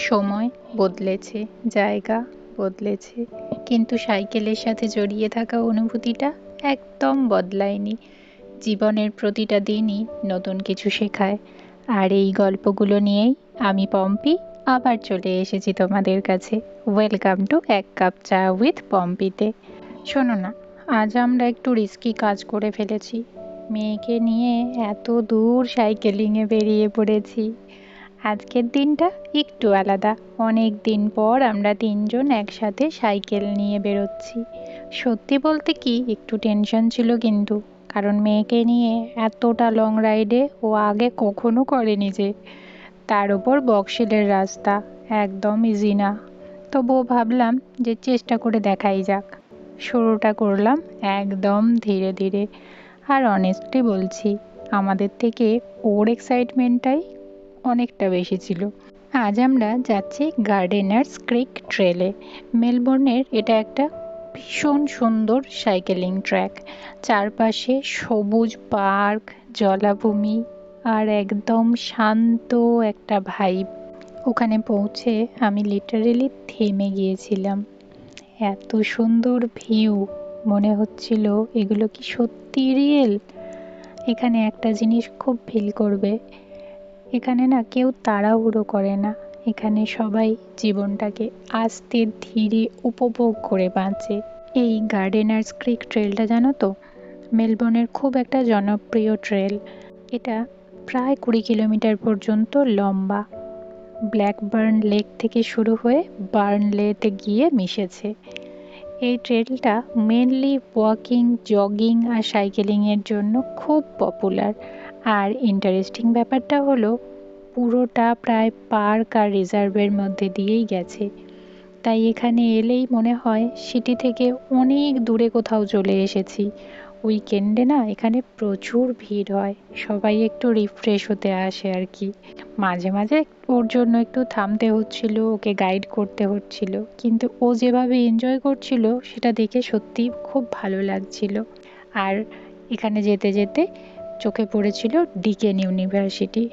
সময় বদলেছে, জায়গা বদলেছে, কিন্তু সাইকেলের সাথে জড়িয়ে থাকা অনুভূতিটা একদম বদলায়নি। জীবনের প্রতিটা দিনই নতুন কিছু শেখায়। আর এই গল্পগুলো নিয়েই আমি পম্পি আবার চলে এসেছি তোমাদের কাছে। ওয়েলকাম টু এক কাপ চা উইথ পম্পিতে। শোনো না, আজ আমরা একটু রিস্কি কাজ করে ফেলেছি। মেয়েকে নিয়ে এত দূর সাইকেলিংয়ে বেরিয়ে পড়েছি। আজকের দিনটা একটু আলাদা। অনেক দিন পর আমরা তিনজন একসাথে সাইকেল নিয়ে বেরোচ্ছি। সত্যি বলতে কি একটু টেনশন ছিল কিন্তু, কারণ মেয়েকে নিয়ে এতটা লং রাইডে ও আগে কখনো করেনি যে। তার উপর বকশিলের রাস্তা, একদম ইজি না। তবুও ভাবলাম যে চেষ্টা করে দেখাই যাক। শুরুটা করলাম একদম ধীরে ধীরে। আর অনেস্টলি বলছি, আমাদের থেকে ওর এক্সাইটমেন্টটাই অনেকটা বেশি ছিল। আজ আমরা যাচ্ছি গার্ডেনার্স ক্রিক ট্রেলে। মেলবোর্নের এটা একটা ভীষণ সুন্দর সাইকেলিং ট্র্যাক। চারপাশে সবুজ পার্ক, জলাভূমি আর একদম শান্ত একটা ভাইব। ওখানে পৌঁছে আমি লিটারেলি থেমে গিয়েছিলাম। এত সুন্দর ভিউ, মনে হচ্ছিল এগুলো কি সত্যি রিয়েল। এখানে একটা জিনিস খুব ফিল করবে, এখানে না কেউ তাড়াহুড়ো করে না। এখানে সবাই জীবনটাকে আস্তে ধীরে উপভোগ করে বাঁচে। এই গার্ডেনার্স ক্রিক ট্রেলটা জানো তো, মেলবোর্নের খুব একটা জনপ্রিয় ট্রেল। এটা প্রায় 20 কিলোমিটার পর্যন্ত লম্বা। ব্ল্যাকবার্ন লেক থেকে শুরু হয়ে বার্নলেতে গিয়ে মিশেছে। এই ট্রেলটা মেনলি ওয়াকিং, জগিং আর সাইকেলিংয়ের জন্য খুব পপুলার। আর ইন্টারেস্টিং ব্যাপারটা হলো পুরোটা প্রায় পার্ক আর রিজার্ভের মধ্যে দিয়েই গেছে। তাই এখানে এলেই মনে হয় সিটি থেকে অনেক দূরে কোথাও চলে এসেছি। উইকেন্ডে না এখানে প্রচুর ভিড় হয়, সবাই একটু রিফ্রেশ হতে আসে আর কি। মাঝে মাঝে ওর জন্য একটু থামতে হচ্ছিল, ওকে গাইড করতে হচ্ছিল, কিন্তু ও যেভাবে এনজয় করছিল সেটা দেখে সত্যি খুব ভালো লাগছিল। আর এখানে যেতে যেতে চোখে পড়েছিল ডিকেন ইউনিভার্সিটি।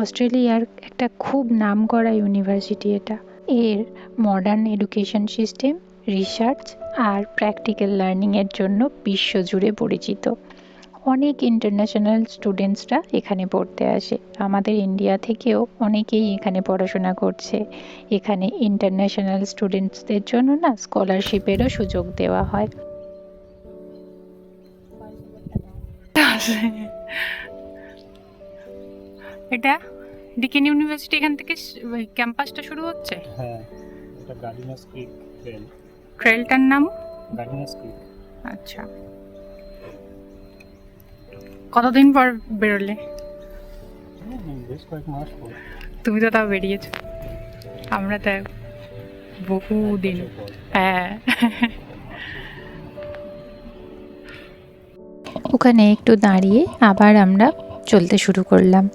অস্ট্রেলিয়ার একটা খুব নামকরা ইউনিভার্সিটি এটা। এর মডার্ন এডুকেশন সিস্টেম, রিসার্চ আর প্র্যাকটিক্যাল লার্নিংয়ের জন্য বিশ্বজুড়ে পরিচিত। অনেক ইন্টারন্যাশনাল স্টুডেন্টসরা এখানে পড়তে আসে। আমাদের ইন্ডিয়া থেকেও অনেকেই এখানে পড়াশোনা করছে। এখানে ইন্টারন্যাশনাল স্টুডেন্টসদের জন্য না স্কলারশিপেরও সুযোগ দেওয়া হয়। এটা ডিকেন ইউনিভার্সিটি, এখান থেকে ক্যাম্পাসটা শুরু হচ্ছে। হ্যাঁ, এটা গার্ডিনার্স ক্রিক ট্রেল। ট্রেলটার নাম গার্ডিনার্স ক্রিক। আচ্ছা, কতদিন পর বেরোলে? বেশ কয়েক মাস পর। তুমি তো তাও বেরিয়েছো, আমরা তো বহুদিন। হ্যাঁ, ওখানে একটু দাঁড়িয়ে আবার আমরা চলতে শুরু করলাম।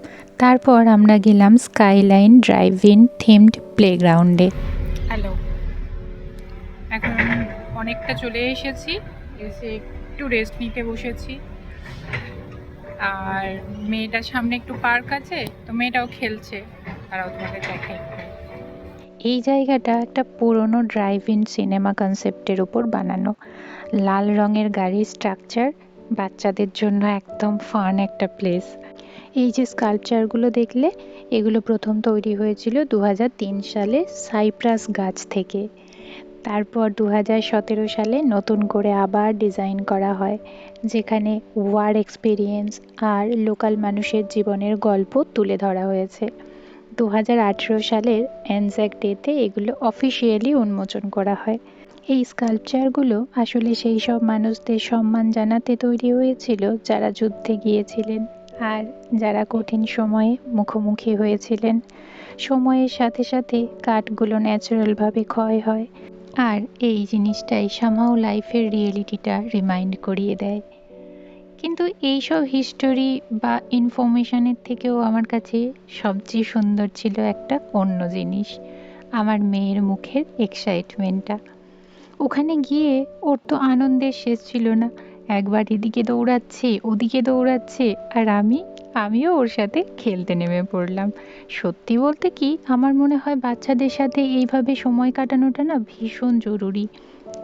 তারপর আমরা গেলাম স্কাইলাইন ড্রাইভ ইন থিমড প্লেগ্রাউন্ডে। হ্যালো, এখন অনেকটা চলে এসেছি, এসে একটু রেস্ট নিতে বসেছি। আর মেয়েটার সামনে একটু পার্ক আছে, তো মেয়েটাও খেলছে, তারাও তোমাদের দেখাই। এই জায়গাটা একটা পুরনো ড্রাইভ ইন সিনেমা কনসেপ্টের উপর বানানো। লাল রঙের গাড়ির স্ট্রাকচার, বাচ্চাদের জন্য একদম ফান একটা প্লেস। এই যে স্কাল্পচারগুলো দেখলে, এগুলো প্রথম তৈরি হয়েছিল 2003 সালে সাইপ্রাস গাছ থেকে। তারপর 2017 সালে নতুন করে আবার ডিজাইন করা হয়, যেখানে ওয়ার এক্সপিরিয়েন্স আর লোকাল মানুষের জীবনের গল্প তুলে ধরা হয়েছে। 2018 সালের অ্যানজাক ডেতে এগুলো অফিসিয়ালি উন্মোচন করা হয়। এই স্কাল্পচারগুলো আসলে সেই সব মানুষদের সম্মান জানাতে তৈরি হয়েছিল যারা যুদ্ধে গিয়েছিলেন আর যারা কঠিন সময়ে মুখোমুখি হয়েছিলেন। সময়ের সাথে সাথে কাঠগুলো ন্যাচারালভাবে ক্ষয় হয়, আর এই জিনিসটাই সামহাও লাইফের রিয়েলিটিটা রিমাইন্ড করিয়ে দেয়। কিন্তু এইসব হিস্টোরি বা ইনফরমেশনের থেকেও আমার কাছে সবচেয়ে সুন্দর ছিল একটা অন্য জিনিস, আমার মেয়ের মুখের এক্সাইটমেন্টটা। ওখানে গিয়ে ওর তো আনন্দের শেষ ছিল না। একবার এদিকে দৌড়াচ্ছে, ওদিকে দৌড়াচ্ছে, আর আমি আমিও ওর সাথে খেলতে নেমে পড়লাম। সত্যি বলতে কি, আমার মনে হয় বাচ্চাদের সাথে এইভাবে সময় কাটানোটা না ভীষণ জরুরি।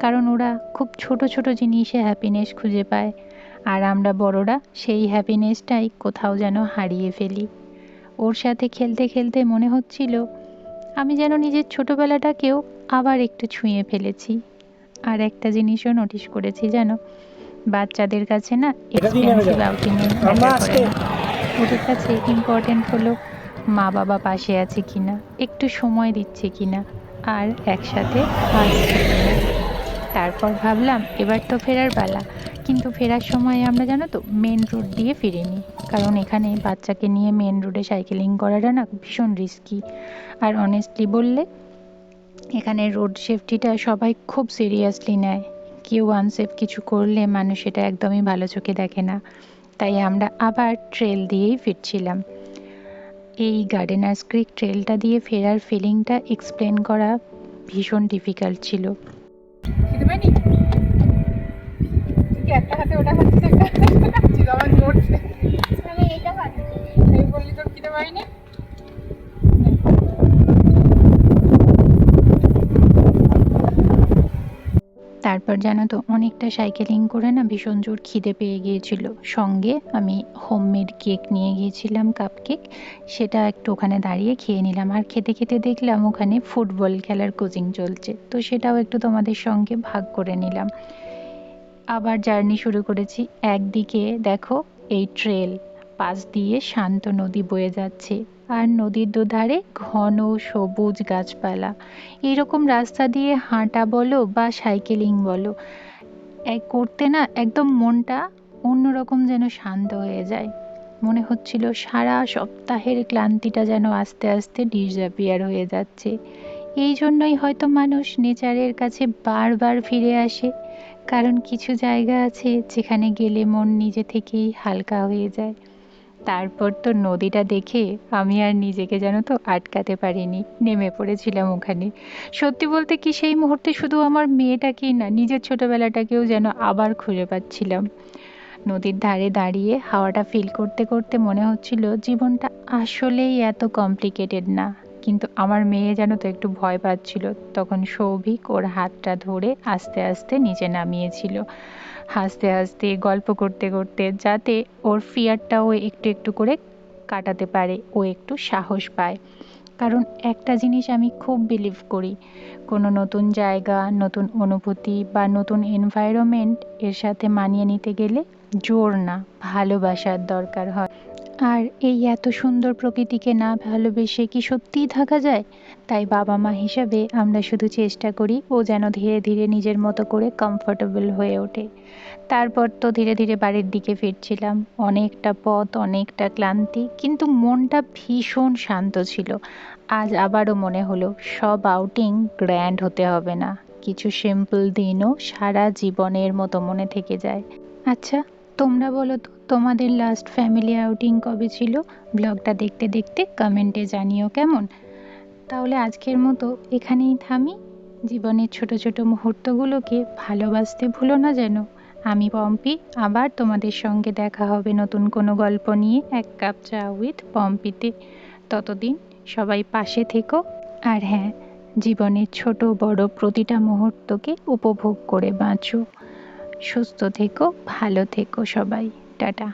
কারণ ওরা খুব ছোট ছোট জিনিসে হ্যাপিনেস খুঁজে পায়, আর আমরা বড়রা সেই হ্যাপিনেসটাই কোথাও যেন হারিয়ে ফেলি। ওর সাথে খেলতে খেলতে মনে হচ্ছিল আমি যেন নিজের ছোটবেলাটাকেও আবার একটু ছুঁয়ে ফেলেছি। আর একটা জিনিসও নোটিস করেছি জানো, বাচ্চাদের কাছে না এক্সপেন্সিভ আউটিংয়ে ম্যাটার করে না। ওদের কাছে ইম্পর্টেন্ট হলো মা বাবা পাশে আছে কিনা, একটু সময় দিচ্ছে কিনা, আর একসাথে হাসছে কিনা। তারপর ভাবলাম এবার তো ফেরার পালা। কিন্তু ফেরার সময় আমরা জানো তো মেন রোড দিয়ে ফিরিনি, কারণ এখানে বাচ্চাকে নিয়ে মেন রোডে সাইকেলিং করাটা না ভীষণ রিস্কি। আর অনেস্টলি বললে এখানে রোড সেফটিটা সবাই খুব সিরিয়াসলি নেয়। কেউ আনসেফ কিছু করলে মানুষ এটা একদমই ভালো চোখে দেখে না। তাই আমরা আবার ট্রেল দিয়েই ফিরছিলাম। এই গার্ডেনার্স ক্রিক ট্রেলটা দিয়ে ফেরার ফিলিংটা এক্সপ্লেন করা ভীষণ ডিফিকাল্ট ছিল। খেতে পাইনি কি একটা হাতে ওটা খাচ্ছিস, একটা হাতে এটা খাচ্ছিস, আমার নড়ছে। আমি এটা খাচ্ছি। এই বললি তোর খেতে পাইনি। তারপর জানো তো অনেকটা সাইকেলিং করে না ভীষণ জোর খিদে পেয়ে গিয়েছিল। সঙ্গে আমি হোমমেড কেক নিয়ে গিয়েছিলাম, কাপ কেক। সেটা একটু ওখানে দাঁড়িয়ে খেয়ে নিলাম। আর খেতে খেতে দেখলাম ওখানে ফুটবল খেলার কোচিং চলছে, তো সেটাও একটু তোমাদের সঙ্গে ভাগ করে নিলাম। আবার জার্নি শুরু করেছি। একদিকে দেখো এই ট্রেল, পাশ দিয়ে শান্ত নদী বয়ে যাচ্ছে, আর নদীর দুধারে ঘন সবুজ গাছপালা। এইরকম রাস্তা দিয়ে হাঁটা বলো বা সাইকেলিং বলো, করতে না একদম মনটা অন্যরকম যেন শান্ত হয়ে যায়। মনে হচ্ছিল সারা সপ্তাহের ক্লান্তিটা যেন আস্তে আস্তে ডিসঅ্যাপিয়ার হয়ে যাচ্ছে। এই জন্যই হয়তো মানুষ নেচারের কাছে বারবার ফিরে আসে, কারণ কিছু জায়গা আছে যেখানে গেলে মন নিজে থেকেই হালকা হয়ে যায়। তারপর তো নদীটা দেখে আমি আর নিজেকে যেন তো আটকাতে পারিনি, নেমে পড়েছিলাম ওখানে। সত্যি বলতে কি, সেই মুহূর্তে শুধু আমার মেয়েটাকেই না, নিজের ছোটবেলাটাকেও যেন আবার খুঁজে পাচ্ছিলাম। নদীর ধারে দাঁড়িয়ে হাওয়াটা ফিল করতে করতে মনে হচ্ছিল জীবনটা আসলেই এত কমপ্লিকেটেড না। কিন্তু আমার মেয়ে যেন তো একটু ভয় পাচ্ছিল। তখন সৌভিক ওর হাতটা ধরে আস্তে আস্তে নিচে নামিয়েছিল, হাসতে হাসতে গল্প করতে করতে, যাতে ওর ফিয়ারটাও একটু একটু করে কাটাতে পারে, ও একটু সাহস পায়। কারণ একটা জিনিস আমি খুব বিলিভ করি, কোনো নতুন জায়গা, নতুন অনুভূতি বা নতুন এনভায়রনমেন্ট এর সাথে মানিয়ে নিতে গেলে জোর না, ভালোবাসার দরকার হয়। আর এই এত সুন্দর প্রকৃতিকে না ভালোবেসে কি সত্যিই থাকা যায়? তাই বাবা মা হিসাবে আমরা শুধু চেষ্টা করি ও যেন ধীরে ধীরে নিজের মতো করে কমফোর্টেবল হয়ে ওঠে। তারপর তো ধীরে ধীরে বাড়ির দিকে ফিরছিলাম। অনেকটা পথ, অনেকটা ক্লান্তি, কিন্তু মনটা ভীষণ শান্ত ছিল। আজ আবারও মনে হলো সব আউটিং গ্র্যান্ড হতে হবে না, কিছু সিম্পল দিনও সারা জীবনের মতো মনে থেকে যায়। আচ্ছা, তোমরা বলো তো তোমাদের লাস্ট ফ্যামিলি আউটিং কবে ছিল? ব্লগটা দেখতে দেখতে কমেন্টে জানিও কেমন। তাহলে আজকের মতো এখানেই থামি। জীবনের ছোট ছোট মুহূর্তগুলোকে ভালোবাসতে ভুলো না যেন। আমি পম্পি, আবার তোমাদের সঙ্গে দেখা হবে নতুন কোনো গল্প নিয়ে এক কাপ চা উইথ পম্পিতে। ততদিন সবাই পাশে থেকো। আর হ্যাঁ, জীবনের ছোট বড় প্রতিটা মুহূর্তকে উপভোগ করে বাঁচো। সুস্থ থেকো, ভালো থেকো সবাই। টাটা।